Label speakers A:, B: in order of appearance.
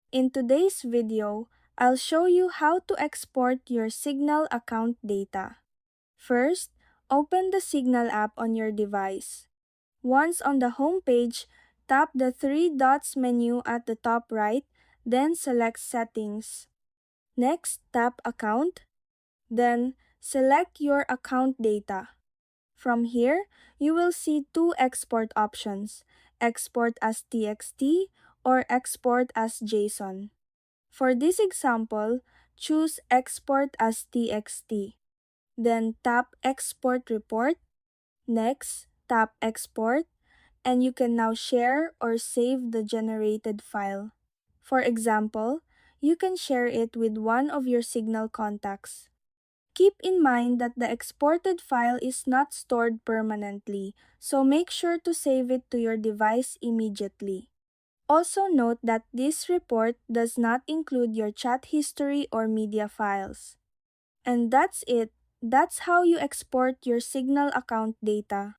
A: In today's video, I'll show you how to export your Signal account data. First, open the Signal app on your device. Once on the home page, tap the three dots menu at the top right, then select Settings. Next, tap Account, then select your account data. From here, you will see two export options, export as TXT or export as JSON. For this example, choose export as TXT. Then tap Export Report. Next, tap Export, and you can now share or save the generated file. For example, you can share it with one of your Signal contacts. Keep in mind that the exported file is not stored permanently, so make sure to save it to your device immediately. Also note that this report does not include your chat history or media files. And that's it. That's how you export your Signal account data.